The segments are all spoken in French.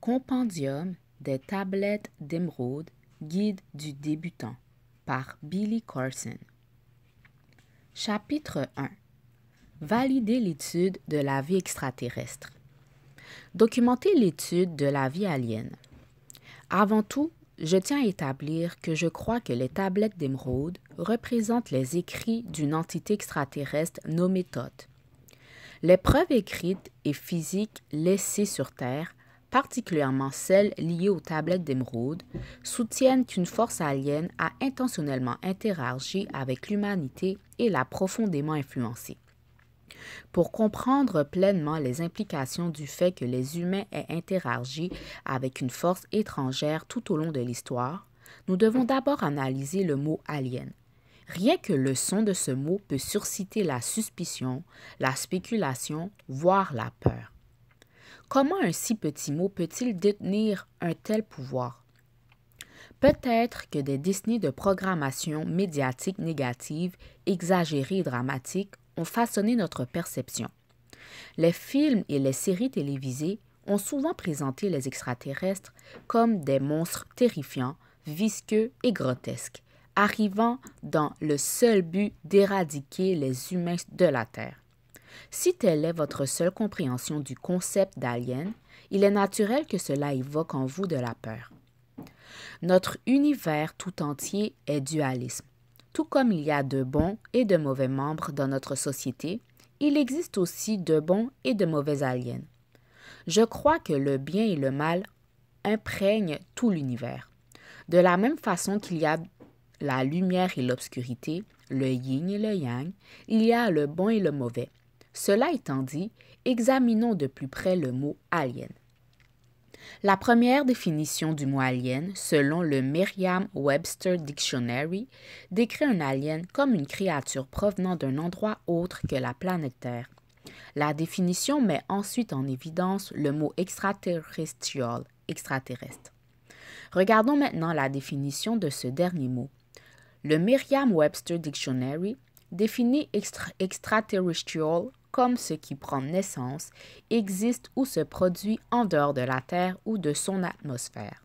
Compendium des tablettes d'émeraude, guide du débutant, par Billy Carson. Chapitre 1. Valider l'étude de la vie extraterrestre. Documenter l'étude de la vie alien. Avant tout, je tiens à établir que je crois que les tablettes d'émeraude représentent les écrits d'une entité extraterrestre nommée Thoth. Les preuves écrites et physiques laissées sur Terre, particulièrement celles liées aux tablettes d'émeraude, soutiennent qu'une force alien a intentionnellement interagi avec l'humanité et l'a profondément influencée. Pour comprendre pleinement les implications du fait que les humains aient interagi avec une force étrangère tout au long de l'histoire, nous devons d'abord analyser le mot « alien ». Rien que le son de ce mot peut susciter la suspicion, la spéculation, voire la peur. Comment un si petit mot peut-il détenir un tel pouvoir? Peut-être que des décennies de programmation médiatique négative, exagérée et dramatique ont façonné notre perception. Les films et les séries télévisées ont souvent présenté les extraterrestres comme des monstres terrifiants, visqueux et grotesques, arrivant dans le seul but d'éradiquer les humains de la Terre. Si telle est votre seule compréhension du concept d'alien, il est naturel que cela évoque en vous de la peur. Notre univers tout entier est dualisme. Tout comme il y a de bons et de mauvais membres dans notre société, il existe aussi de bons et de mauvais aliens. Je crois que le bien et le mal imprègnent tout l'univers. De la même façon qu'il y a la lumière et l'obscurité, le yin et le yang, il y a le bon et le mauvais. Cela étant dit, examinons de plus près le mot « alien ». La première définition du mot « alien », selon le Merriam-Webster Dictionary, décrit un alien comme une créature provenant d'un endroit autre que la planète Terre. La définition met ensuite en évidence le mot « extraterrestrial », extraterrestre. Regardons maintenant la définition de ce dernier mot. Le Merriam-Webster Dictionary définit extraterrestrial comme ce qui prend naissance, existe ou se produit en dehors de la Terre ou de son atmosphère.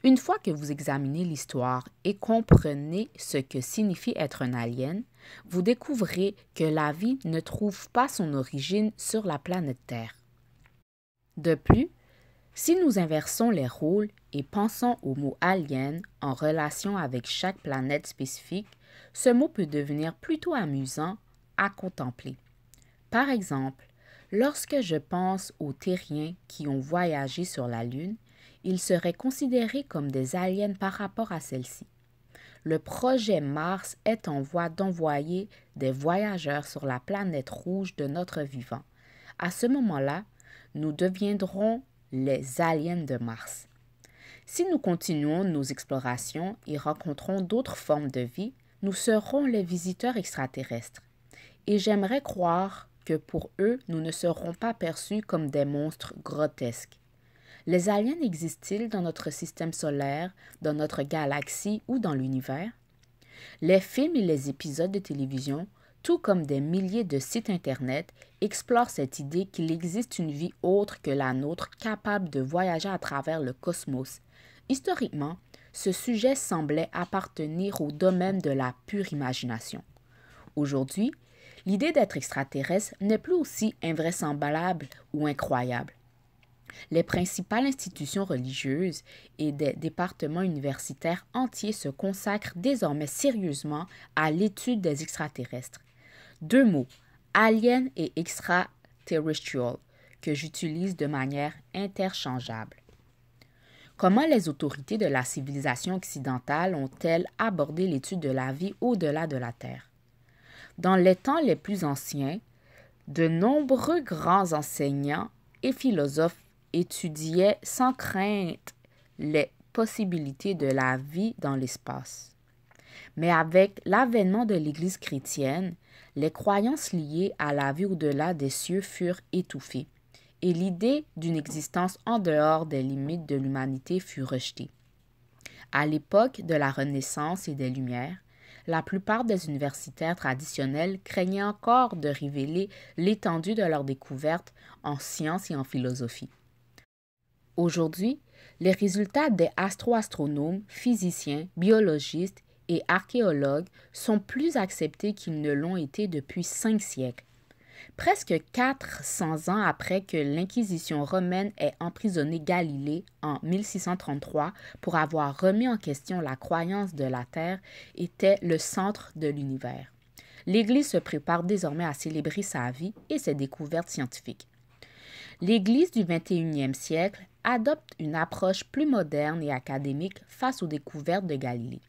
Une fois que vous examinez l'histoire et comprenez ce que signifie être un alien, vous découvrez que la vie ne trouve pas son origine sur la planète Terre. De plus, si nous inversons les rôles et pensons au mot « alien » en relation avec chaque planète spécifique, ce mot peut devenir plutôt amusant à contempler. Par exemple, lorsque je pense aux terriens qui ont voyagé sur la Lune, ils seraient considérés comme des aliens par rapport à celle-ci. Le projet Mars est en voie d'envoyer des voyageurs sur la planète rouge de notre vivant. À ce moment-là, nous deviendrons les aliens de Mars. Si nous continuons nos explorations et rencontrons d'autres formes de vie, nous serons les visiteurs extraterrestres. Et j'aimerais croire que pour eux, nous ne serons pas perçus comme des monstres grotesques. Les aliens existent-ils dans notre système solaire, dans notre galaxie ou dans l'univers? Les films et les épisodes de télévision, tout comme des milliers de sites Internet, explorent cette idée qu'il existe une vie autre que la nôtre capable de voyager à travers le cosmos. Historiquement, ce sujet semblait appartenir au domaine de la pure imagination. Aujourd'hui, l'idée d'être extraterrestre n'est plus aussi invraisemblable ou incroyable. Les principales institutions religieuses et des départements universitaires entiers se consacrent désormais sérieusement à l'étude des extraterrestres. Deux mots, alien et extraterrestrial, que j'utilise de manière interchangeable. Comment les autorités de la civilisation occidentale ont-elles abordé l'étude de la vie au-delà de la Terre? Dans les temps les plus anciens, de nombreux grands enseignants et philosophes étudiaient sans crainte les possibilités de la vie dans l'espace. Mais avec l'avènement de l'Église chrétienne, les croyances liées à la vie au-delà des cieux furent étouffées, et l'idée d'une existence en dehors des limites de l'humanité fut rejetée. À l'époque de la Renaissance et des Lumières, la plupart des universitaires traditionnels craignaient encore de révéler l'étendue de leurs découvertes en sciences et en philosophie. Aujourd'hui, les résultats des astroastronomes, physiciens, biologistes et archéologues sont plus acceptés qu'ils ne l'ont été depuis 5 siècles. Presque 400 ans après que l'Inquisition romaine ait emprisonné Galilée en 1633 pour avoir remis en question la croyance de la Terre était le centre de l'univers. L'Église se prépare désormais à célébrer sa vie et ses découvertes scientifiques. L'Église du 21e siècle adopte une approche plus moderne et académique face aux découvertes de Galilée,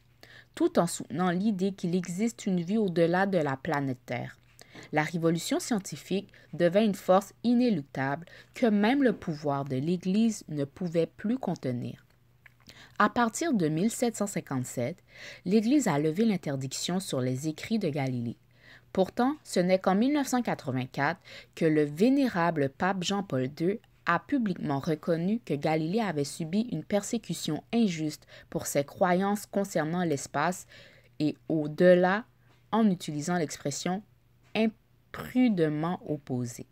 tout en soutenant l'idée qu'il existe une vie au-delà de la planète Terre. La révolution scientifique devint une force inéluctable que même le pouvoir de l'Église ne pouvait plus contenir. À partir de 1757, l'Église a levé l'interdiction sur les écrits de Galilée. Pourtant, ce n'est qu'en 1984 que le vénérable pape Jean-Paul II a publiquement reconnu que Galilée avait subi une persécution injuste pour ses croyances concernant l'espace et au-delà en utilisant l'expression imprudemment opposée.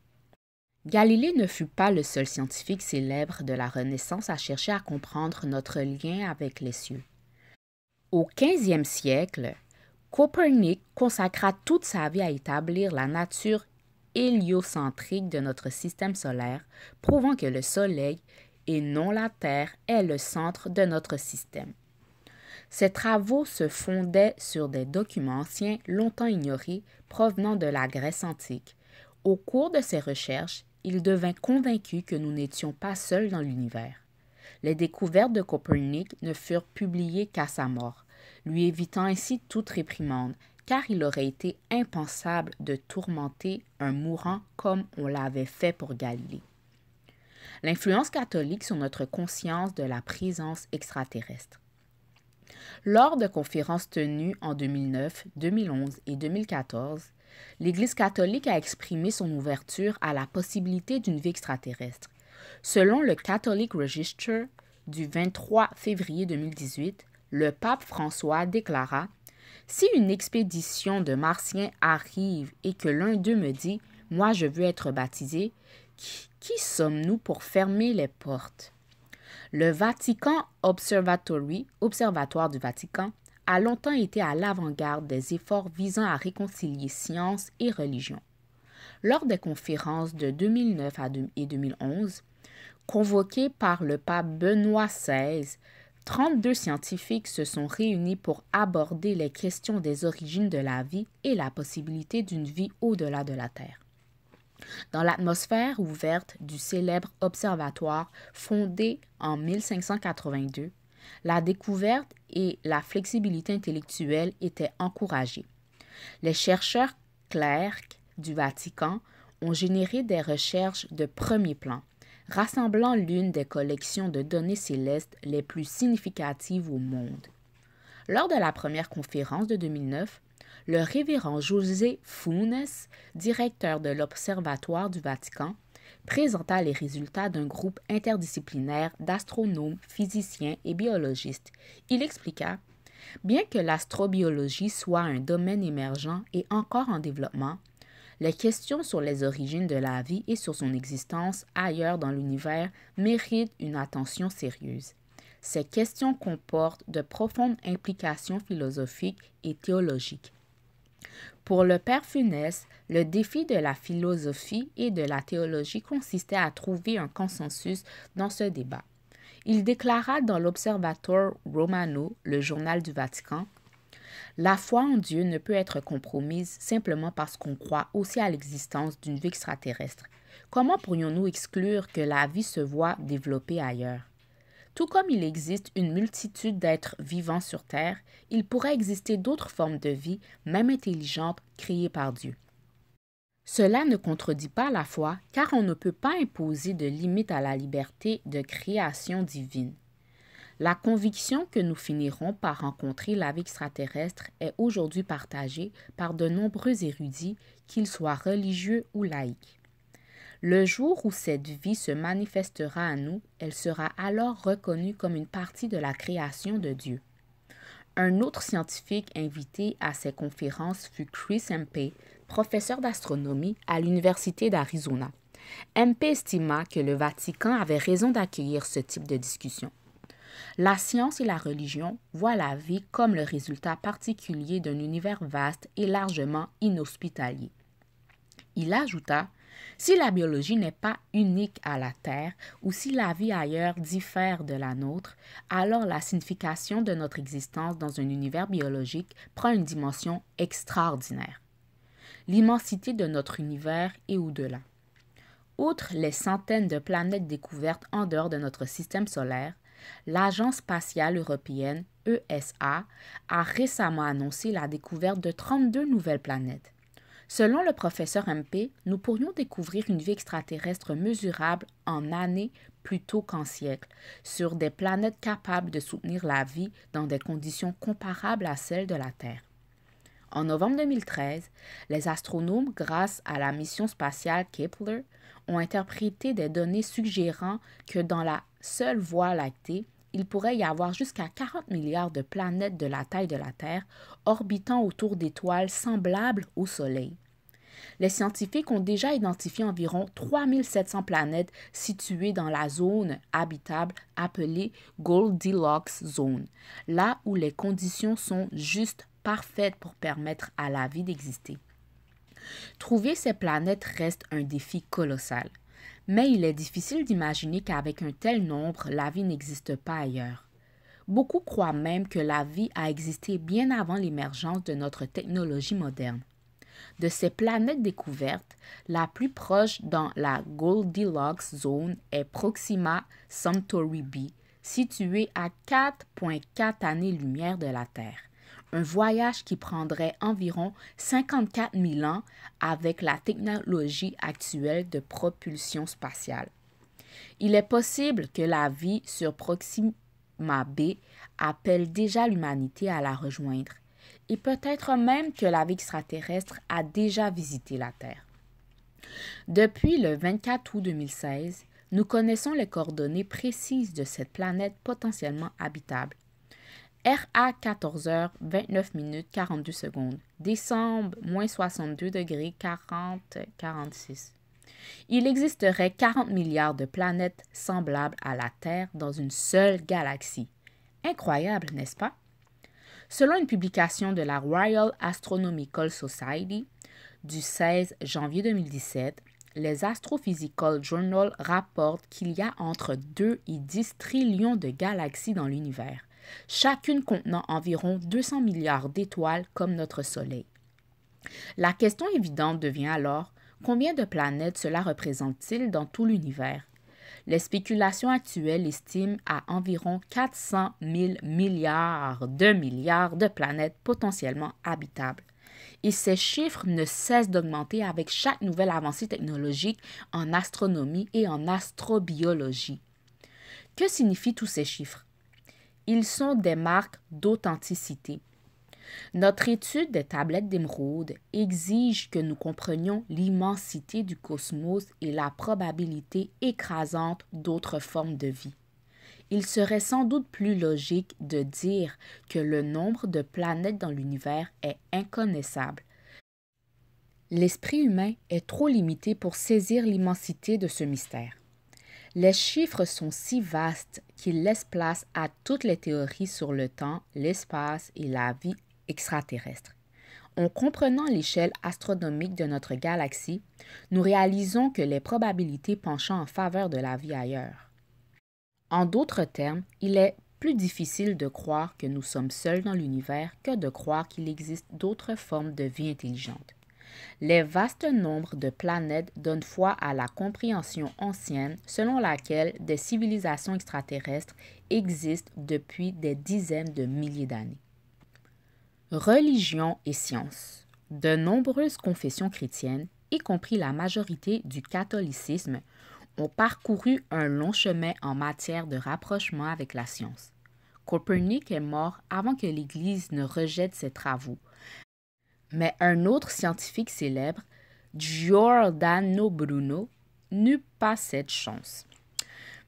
Galilée ne fut pas le seul scientifique célèbre de la Renaissance à chercher à comprendre notre lien avec les cieux. Au 15e siècle, Copernic consacra toute sa vie à établir la nature héliocentrique de notre système solaire, prouvant que le Soleil, et non la Terre, est le centre de notre système. Ses travaux se fondaient sur des documents anciens longtemps ignorés provenant de la Grèce antique. Au cours de ses recherches, il devint convaincu que nous n'étions pas seuls dans l'univers. Les découvertes de Copernic ne furent publiées qu'à sa mort, lui évitant ainsi toute réprimande, car il aurait été impensable de tourmenter un mourant comme on l'avait fait pour Galilée. L'influence catholique sur notre conscience de la présence extraterrestre. Lors de conférences tenues en 2009, 2011 et 2014, l'Église catholique a exprimé son ouverture à la possibilité d'une vie extraterrestre. Selon le Catholic Register du 23 février 2018, le pape François déclara « Si une expédition de martiens arrive et que l'un d'eux me dit « Moi, je veux être baptisé », qui sommes-nous pour fermer les portes? Le Vatican Observatory, Observatoire du Vatican, a longtemps été à l'avant-garde des efforts visant à réconcilier science et religion. Lors des conférences de 2009 et 2011, convoquées par le pape Benoît XVI, 32 scientifiques se sont réunis pour aborder les questions des origines de la vie et la possibilité d'une vie au-delà de la Terre. Dans l'atmosphère ouverte du célèbre observatoire fondé en 1582, la découverte et la flexibilité intellectuelle étaient encouragées. Les chercheurs clercs du Vatican ont généré des recherches de premier plan, rassemblant l'une des collections de données célestes les plus significatives au monde. Lors de la première conférence de 2009, le révérend José Funes, directeur de l'Observatoire du Vatican, présenta les résultats d'un groupe interdisciplinaire d'astronomes, physiciens et biologistes. Il expliqua « Bien que l'astrobiologie soit un domaine émergent et encore en développement, les questions sur les origines de la vie et sur son existence ailleurs dans l'univers méritent une attention sérieuse. Ces questions comportent de profondes implications philosophiques et théologiques. Pour le père Funes, le défi de la philosophie et de la théologie consistait à trouver un consensus dans ce débat. Il déclara dans l'Observator Romano, le journal du Vatican, « La foi en Dieu ne peut être compromise simplement parce qu'on croit aussi à l'existence d'une vie extraterrestre. Comment pourrions-nous exclure que la vie se voit développer ailleurs? Tout comme il existe une multitude d'êtres vivants sur Terre, il pourrait exister d'autres formes de vie, même intelligentes, créées par Dieu. Cela ne contredit pas la foi, car on ne peut pas imposer de limite à la liberté de création divine. La conviction que nous finirons par rencontrer la vie extraterrestre est aujourd'hui partagée par de nombreux érudits, qu'ils soient religieux ou laïcs. Le jour où cette vie se manifestera à nous, elle sera alors reconnue comme une partie de la création de Dieu. Un autre scientifique invité à ces conférences fut Chris Empey, professeur d'astronomie à l'Université d'Arizona. MP estima que le Vatican avait raison d'accueillir ce type de discussion. La science et la religion voient la vie comme le résultat particulier d'un univers vaste et largement inhospitalier. Il ajouta: si la biologie n'est pas unique à la Terre ou si la vie ailleurs diffère de la nôtre, alors la signification de notre existence dans un univers biologique prend une dimension extraordinaire. L'immensité de notre univers est au-delà. Outre les centaines de planètes découvertes en dehors de notre système solaire, l'Agence spatiale européenne, ESA, a récemment annoncé la découverte de 32 nouvelles planètes. Selon le professeur MP, nous pourrions découvrir une vie extraterrestre mesurable en années plutôt qu'en siècles, sur des planètes capables de soutenir la vie dans des conditions comparables à celles de la Terre. En novembre 2013, les astronomes, grâce à la mission spatiale Kepler, ont interprété des données suggérant que dans la seule Voie lactée, il pourrait y avoir jusqu'à 40 milliards de planètes de la taille de la Terre orbitant autour d'étoiles semblables au Soleil. Les scientifiques ont déjà identifié environ 3700 planètes situées dans la zone habitable appelée Goldilocks Zone, là où les conditions sont juste parfaites pour permettre à la vie d'exister. Trouver ces planètes reste un défi colossal, mais il est difficile d'imaginer qu'avec un tel nombre, la vie n'existe pas ailleurs. Beaucoup croient même que la vie a existé bien avant l'émergence de notre technologie moderne. De ces planètes découvertes, la plus proche dans la Goldilocks Zone est Proxima Centauri b, située à 4,4 années-lumière de la Terre. Un voyage qui prendrait environ 54 000 ans avec la technologie actuelle de propulsion spatiale. Il est possible que la vie sur Proxima b appelle déjà l'humanité à la rejoindre, et peut-être même que la vie extraterrestre a déjà visité la Terre. Depuis le 24 août 2016, nous connaissons les coordonnées précises de cette planète potentiellement habitable. RA 14h29 42 secondes, décembre -62 degrés 46. Il existerait 40 milliards de planètes semblables à la Terre dans une seule galaxie. Incroyable, n'est-ce pas? Selon une publication de la Royal Astronomical Society du 16 janvier 2017, les Astrophysical Journal rapportent qu'il y a entre 2 et 10 trillions de galaxies dans l'univers, chacune contenant environ 200 milliards d'étoiles comme notre Soleil. La question évidente devient alors, combien de planètes cela représente-t-il dans tout l'univers? Les spéculations actuelles estiment à environ 400 000 milliards de planètes potentiellement habitables. Et ces chiffres ne cessent d'augmenter avec chaque nouvelle avancée technologique en astronomie et en astrobiologie. Que signifient tous ces chiffres? Ils sont des marques d'authenticité. Notre étude des tablettes d'émeraude exige que nous comprenions l'immensité du cosmos et la probabilité écrasante d'autres formes de vie. Il serait sans doute plus logique de dire que le nombre de planètes dans l'univers est inconnaissable. L'esprit humain est trop limité pour saisir l'immensité de ce mystère. Les chiffres sont si vastes qu'ils laissent place à toutes les théories sur le temps, l'espace et la vie extraterrestre. En comprenant l'échelle astronomique de notre galaxie, nous réalisons que les probabilités penchant en faveur de la vie ailleurs. En d'autres termes, il est plus difficile de croire que nous sommes seuls dans l'univers que de croire qu'il existe d'autres formes de vie intelligente. Les vastes nombres de planètes donnent foi à la compréhension ancienne selon laquelle des civilisations extraterrestres existent depuis des dizaines de milliers d'années. Religion et science. De nombreuses confessions chrétiennes, y compris la majorité du catholicisme, ont parcouru un long chemin en matière de rapprochement avec la science. Copernic est mort avant que l'Église ne rejette ses travaux. Mais un autre scientifique célèbre, Giordano Bruno, n'eut pas cette chance.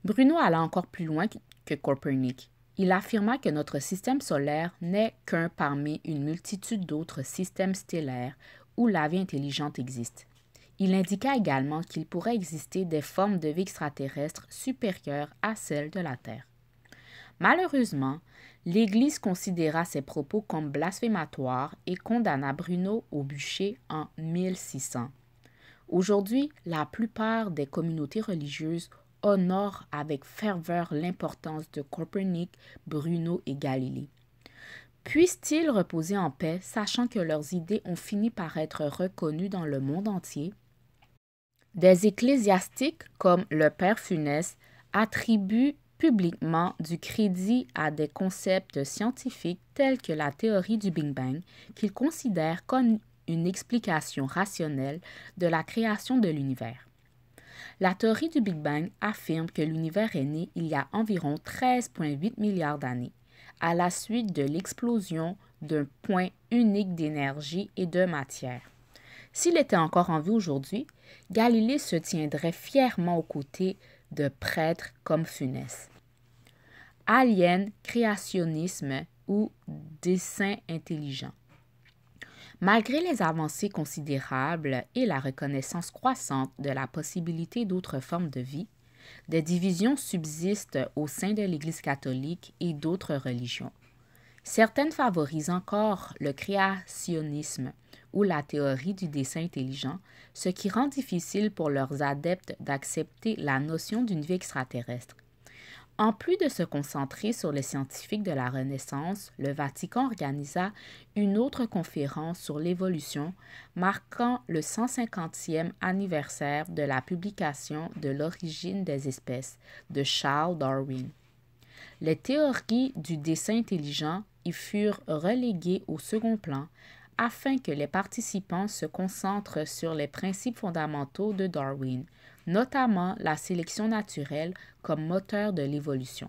Bruno alla encore plus loin que Copernic. Il affirma que notre système solaire n'est qu'un parmi une multitude d'autres systèmes stellaires où la vie intelligente existe. Il indiqua également qu'il pourrait exister des formes de vie extraterrestres supérieures à celles de la Terre. Malheureusement, l'Église considéra ces propos comme blasphématoires et condamna Bruno au bûcher en 1600. Aujourd'hui, la plupart des communautés religieuses honorent avec ferveur l'importance de Copernic, Bruno et Galilée. Puissent-ils reposer en paix, sachant que leurs idées ont fini par être reconnues dans le monde entier? Des ecclésiastiques comme le Père Funès attribuent publiquement du crédit à des concepts scientifiques tels que la théorie du Big Bang, qu'ils considèrent comme une explication rationnelle de la création de l'univers. La théorie du Big Bang affirme que l'univers est né il y a environ 13,8 milliards d'années, à la suite de l'explosion d'un point unique d'énergie et de matière. S'il était encore en vie aujourd'hui, Galilée se tiendrait fièrement aux côtés de prêtres comme Funès. Alien, créationnisme ou dessein intelligent. Malgré les avancées considérables et la reconnaissance croissante de la possibilité d'autres formes de vie, des divisions subsistent au sein de l'Église catholique et d'autres religions. Certaines favorisent encore le créationnisme ou la théorie du dessein intelligent, ce qui rend difficile pour leurs adeptes d'accepter la notion d'une vie extraterrestre. En plus de se concentrer sur les scientifiques de la Renaissance, le Vatican organisa une autre conférence sur l'évolution, marquant le 150e anniversaire de la publication de L'origine des espèces de Charles Darwin. Les théories du dessein intelligent y furent reléguées au second plan afin que les participants se concentrent sur les principes fondamentaux de Darwin, notamment la sélection naturelle comme moteur de l'évolution.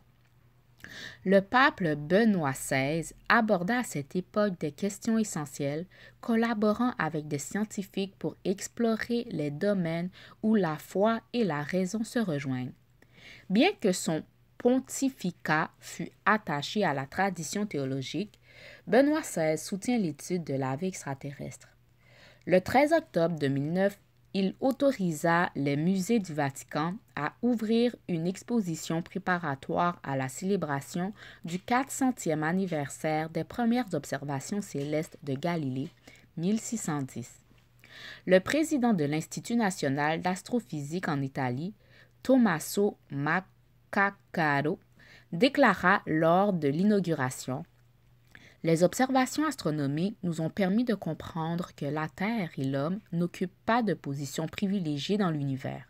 Le pape Benoît XVI aborda à cette époque des questions essentielles, collaborant avec des scientifiques pour explorer les domaines où la foi et la raison se rejoignent. Bien que son pontificat fût attaché à la tradition théologique, Benoît XVI soutient l'étude de la vie extraterrestre. Le 13 octobre 2009, il autorisa les musées du Vatican à ouvrir une exposition préparatoire à la célébration du 400e anniversaire des premières observations célestes de Galilée, 1610. Le président de l'Institut national d'astrophysique en Italie, Tommaso Maccaro, déclara lors de l'inauguration: les observations astronomiques nous ont permis de comprendre que la Terre et l'homme n'occupent pas de position privilégiée dans l'univers.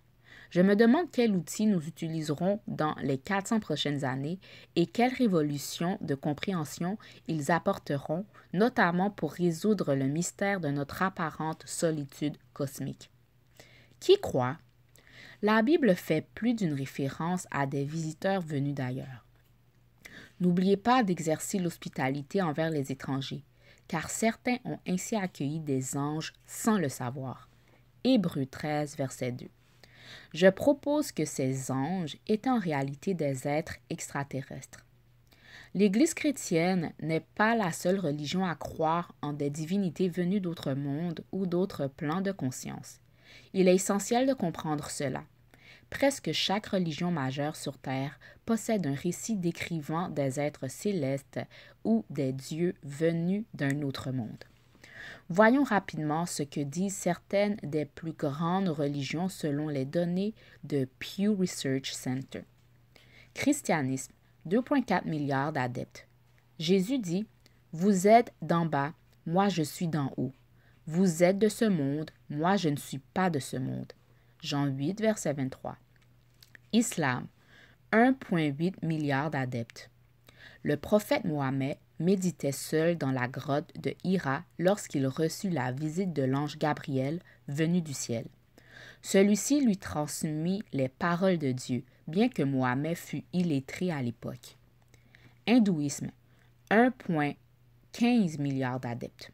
Je me demande quel outil nous utiliserons dans les 400 prochaines années et quelles révolutions de compréhension ils apporteront, notamment pour résoudre le mystère de notre apparente solitude cosmique. Qui croit? La Bible fait plus d'une référence à des visiteurs venus d'ailleurs. N'oubliez pas d'exercer l'hospitalité envers les étrangers, car certains ont ainsi accueilli des anges sans le savoir. Hébreux 13, verset 2. Je propose que ces anges étaient en réalité des êtres extraterrestres. L'Église chrétienne n'est pas la seule religion à croire en des divinités venues d'autres mondes ou d'autres plans de conscience. Il est essentiel de comprendre cela. Presque chaque religion majeure sur Terre possède un récit décrivant des êtres célestes ou des dieux venus d'un autre monde. Voyons rapidement ce que disent certaines des plus grandes religions selon les données de Pew Research Center. Christianisme, 2,4 milliards d'adeptes. Jésus dit: « Vous êtes d'en bas, moi je suis d'en haut. Vous êtes de ce monde, moi je ne suis pas de ce monde. » Jean 8, verset 23. Islam, 1,8 milliard d'adeptes. Le prophète Mohammed méditait seul dans la grotte de Hira lorsqu'il reçut la visite de l'ange Gabriel venu du ciel. Celui-ci lui transmit les paroles de Dieu, bien que Mohammed fût illettré à l'époque. Hindouisme, 1,15 milliard d'adeptes.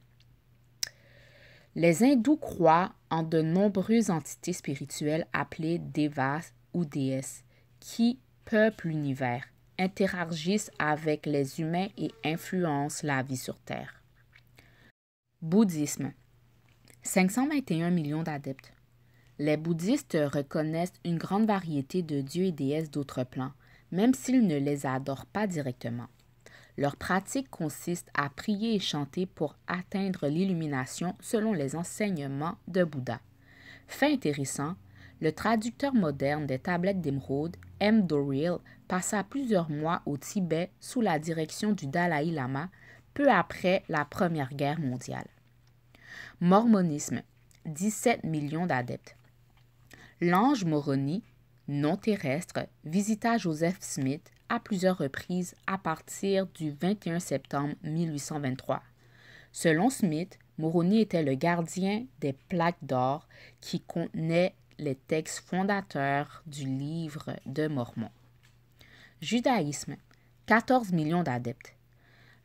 Les hindous croient en de nombreuses entités spirituelles appelées devas ou déesses, qui peuplent l'univers, interagissent avec les humains et influencent la vie sur Terre. Bouddhisme, 521 millions d'adeptes. Les bouddhistes reconnaissent une grande variété de dieux et déesses d'autres plans, même s'ils ne les adorent pas directement. Leur pratique consiste à prier et chanter pour atteindre l'illumination selon les enseignements de Bouddha. Fait intéressant, le traducteur moderne des tablettes d'émeraude, M. Doril, passa plusieurs mois au Tibet sous la direction du Dalai Lama, peu après la Première Guerre mondiale. Mormonisme, 17 millions d'adeptes. L'ange Moroni, non terrestre, visita Joseph Smith à plusieurs reprises à partir du 21 septembre 1823. Selon Smith, Moroni était le gardien des plaques d'or qui contenaient les textes fondateurs du livre de Mormon. Judaïsme, 14 millions d'adeptes.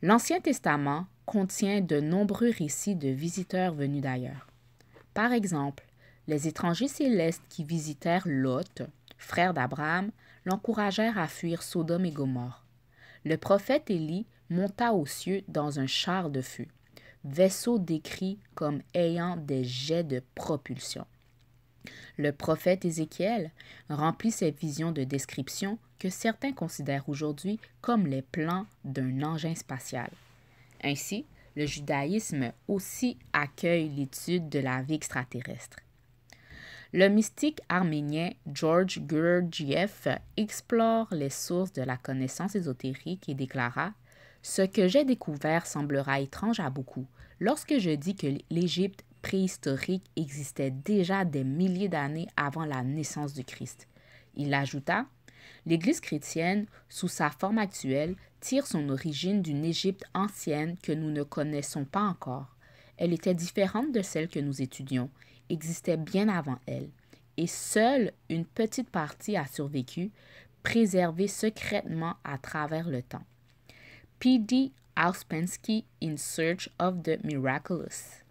L'Ancien Testament contient de nombreux récits de visiteurs venus d'ailleurs. Par exemple, les étrangers célestes qui visitèrent Lot, frère d'Abraham, l'encouragèrent à fuir Sodome et Gomorrhe. Le prophète Élie monta aux cieux dans un char de feu, vaisseau décrit comme ayant des jets de propulsion. Le prophète Ézéchiel remplit ses visions de description que certains considèrent aujourd'hui comme les plans d'un engin spatial. Ainsi, le judaïsme aussi accueille l'étude de la vie extraterrestre. Le mystique arménien George Gurdjieff explore les sources de la connaissance ésotérique et déclara « Ce que j'ai découvert semblera étrange à beaucoup lorsque je dis que l'Égypte préhistorique existait déjà des milliers d'années avant la naissance du Christ. » Il ajouta « L'Église chrétienne, sous sa forme actuelle, tire son origine d'une Égypte ancienne que nous ne connaissons pas encore. Elle était différente de celle que nous étudions, existait bien avant elle, et seule une petite partie a survécu, préservée secrètement à travers le temps. P.D. Ouspensky in Search of the Miraculous.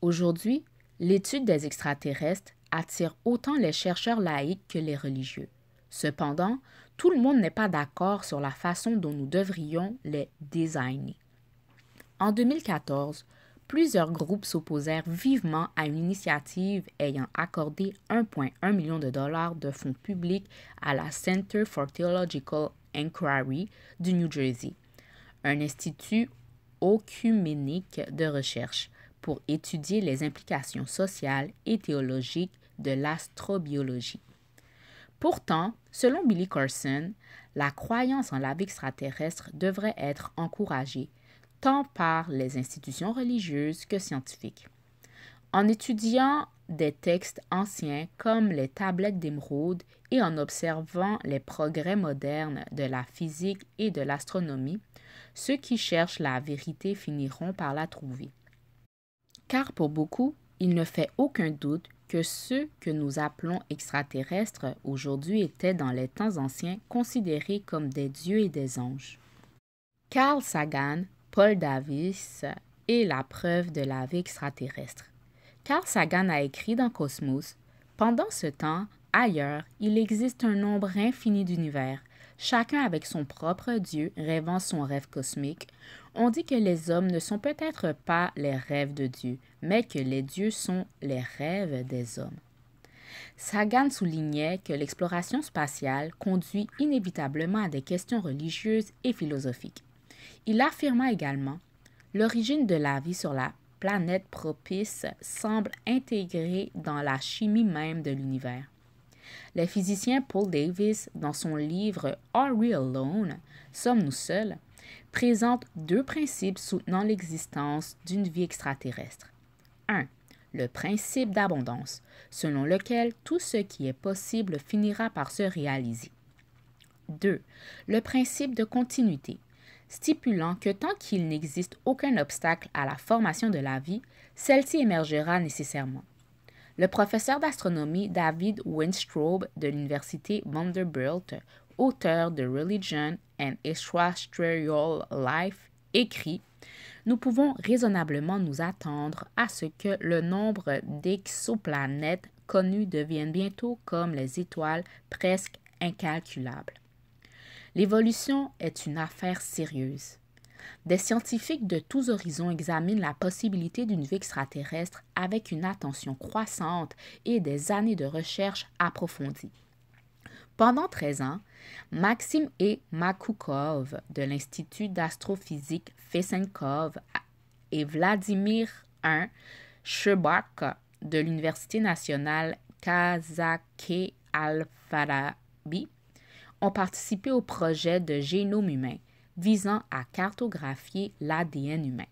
Aujourd'hui, l'étude des extraterrestres attire autant les chercheurs laïcs que les religieux. Cependant, tout le monde n'est pas d'accord sur la façon dont nous devrions les designer. En 2014, plusieurs groupes s'opposèrent vivement à une initiative ayant accordé 1,1 million de dollars de fonds publics à la Center for Theological Inquiry du New Jersey, un institut œcuménique de recherche pour étudier les implications sociales et théologiques de l'astrobiologie. Pourtant, selon Billy Carson, la croyance en la vie extraterrestre devrait être encouragée tant par les institutions religieuses que scientifiques. En étudiant des textes anciens comme les tablettes d'émeraude et en observant les progrès modernes de la physique et de l'astronomie, ceux qui cherchent la vérité finiront par la trouver. Car pour beaucoup, il ne fait aucun doute que ceux que nous appelons extraterrestres aujourd'hui étaient dans les temps anciens considérés comme des dieux et des anges. Carl Sagan, Paul Davies et la preuve de la vie extraterrestre. Carl Sagan a écrit dans Cosmos « Pendant ce temps, ailleurs, il existe un nombre infini d'univers, chacun avec son propre Dieu rêvant son rêve cosmique. On dit que les hommes ne sont peut-être pas les rêves de Dieu, mais que les dieux sont les rêves des hommes. » Sagan soulignait que l'exploration spatiale conduit inévitablement à des questions religieuses et philosophiques. Il affirma également « L'origine de la vie sur la planète propice semble intégrée dans la chimie même de l'univers. » Le physicien Paul Davies, dans son livre « Are We Alone? Sommes-nous seuls? » présente deux principes soutenant l'existence d'une vie extraterrestre. 1. Le principe d'abondance, selon lequel tout ce qui est possible finira par se réaliser. 2. Le principe de continuité, stipulant que tant qu'il n'existe aucun obstacle à la formation de la vie, celle-ci émergera nécessairement. Le professeur d'astronomie David Wenstrup de l'université Vanderbilt, auteur de Religion and Extraterrestrial Life, écrit « Nous pouvons raisonnablement nous attendre à ce que le nombre d'exoplanètes connues devienne bientôt comme les étoiles presque incalculables. L'évolution est une affaire sérieuse. Des scientifiques de tous horizons examinent la possibilité d'une vie extraterrestre avec une attention croissante et des années de recherche approfondies. Pendant 13 ans, Maxim E. Makoukov de l'Institut d'astrophysique Fesenkov et Vladimir I. Shcherbak de l'Université nationale Kazakh Al-Farabi ont participé au projet de génome humain visant à cartographier l'ADN humain.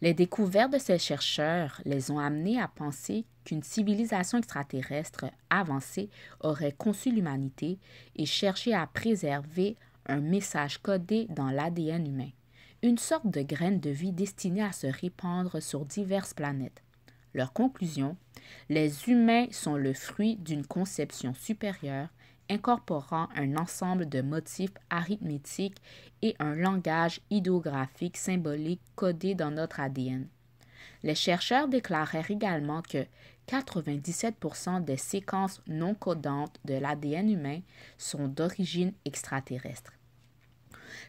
Les découvertes de ces chercheurs les ont amenés à penser qu'une civilisation extraterrestre avancée aurait conçu l'humanité et cherché à préserver un message codé dans l'ADN humain, une sorte de graine de vie destinée à se répandre sur diverses planètes. Leur conclusion, les humains sont le fruit d'une conception supérieure incorporant un ensemble de motifs arithmétiques et un langage idéographique symbolique codé dans notre ADN. Les chercheurs déclarèrent également que 97% des séquences non codantes de l'ADN humain sont d'origine extraterrestre.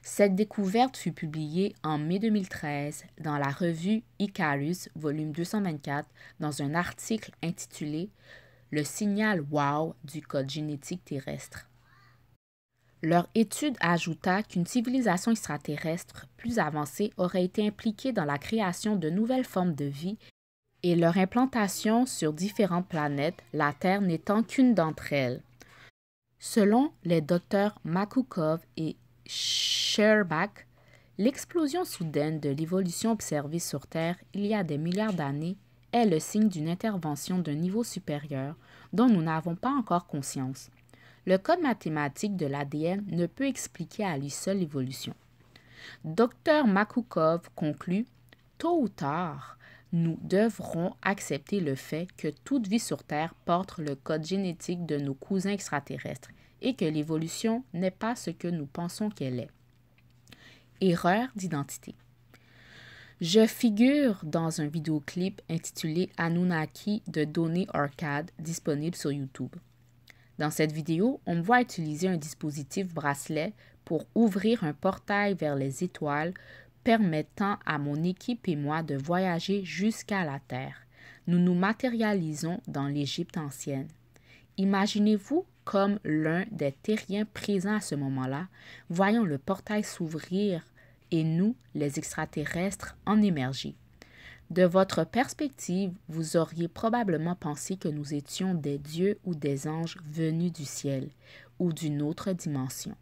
Cette découverte fut publiée en mai 2013 dans la revue Icarus, volume 224, dans un article intitulé « Le signal WOW du code génétique terrestre ». Leur étude ajouta qu'une civilisation extraterrestre plus avancée aurait été impliquée dans la création de nouvelles formes de vie et leur implantation sur différentes planètes, la Terre n'étant qu'une d'entre elles. Selon les docteurs Makoukov et Shcherbak, l'explosion soudaine de l'évolution observée sur Terre il y a des milliards d'années est le signe d'une intervention d'un niveau supérieur dont nous n'avons pas encore conscience. Le code mathématique de l'ADN ne peut expliquer à lui seul l'évolution. Dr Makoukov conclut, tôt ou tard, nous devrons accepter le fait que toute vie sur Terre porte le code génétique de nos cousins extraterrestres et que l'évolution n'est pas ce que nous pensons qu'elle est. Erreur d'identité. Je figure dans un vidéoclip intitulé Anunnaki de Donny Arcade disponible sur YouTube. Dans cette vidéo, on me voit utiliser un dispositif bracelet pour ouvrir un portail vers les étoiles permettant à mon équipe et moi de voyager jusqu'à la Terre. Nous nous matérialisons dans l'Égypte ancienne. Imaginez-vous comme l'un des terriens présents à ce moment-là, voyant le portail s'ouvrir et nous, les extraterrestres, en émerger. De votre perspective, vous auriez probablement pensé que nous étions des dieux ou des anges venus du ciel ou d'une autre dimension.